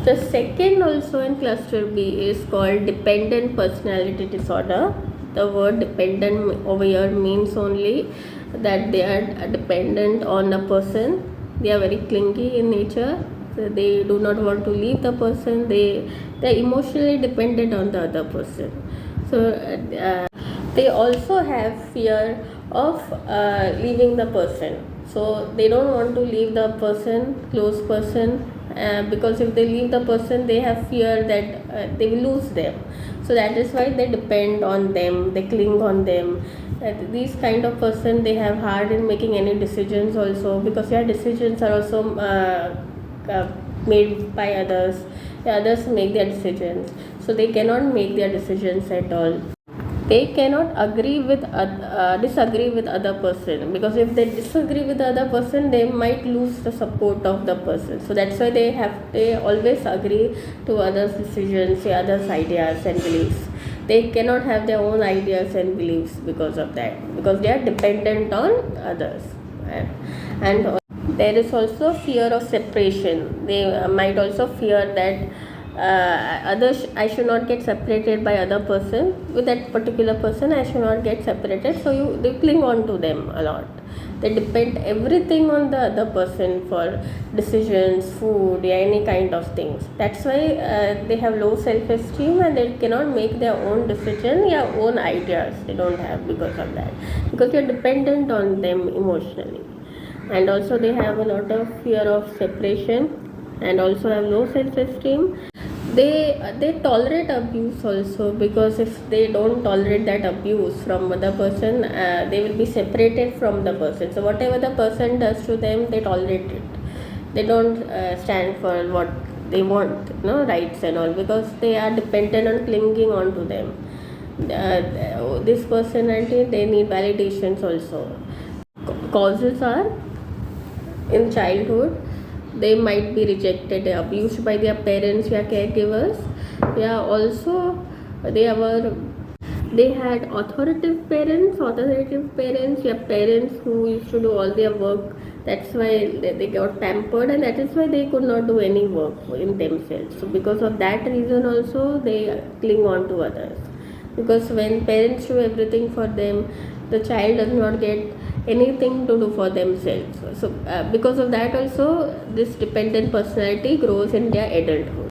The second also in cluster B is called dependent personality disorder. The word dependent over here means only that they are dependent on a person. They are very clingy in nature. So they do not want to leave the person. They are emotionally dependent on the other person. So they also have fear of leaving the person. So they don't want to leave the person, close person, because if they leave the person, they have fear that they will lose them. So that is why they depend on them, they cling on them. These kind of person, they have hard in making any decisions also, because their decisions are also made by others. The others make their decisions, so they cannot make their decisions at all. They cannot disagree with other person, because if they disagree with the other person, they might lose the support of the person. So that's why they always agree to others decisions, others ideas and beliefs. They cannot have their own ideas and beliefs because of that, because they are dependent on others. And there is also fear of separation. They might also fear that others, I should not get separated by other person. With that particular person, I should not get separated. So they cling on to them a lot. They depend everything on the other person for decisions, food, any kind of things. That's why they have low self-esteem, and they cannot make their own decision, own ideas. They don't have, because of that, because you're dependent on them emotionally. And also they have a lot of fear of separation, and also have low self-esteem. They tolerate abuse also, because if they don't tolerate that abuse from other person, they will be separated from the person. So whatever the person does to them, they tolerate it. They don't stand for what they want, rights and all, because they are dependent on clinging on to them. This personality, they need validations also. Causes are in childhood, they might be rejected, abused by their parents or caregivers. Also they had authoritative parents, parents who used to do all their work. That's why they got pampered, and that is why they could not do any work in themselves. So because of that reason also, they cling on to others, because when parents do everything for them, the child does not get anything to do for themselves. So because of that also, this dependent personality grows in their adulthood.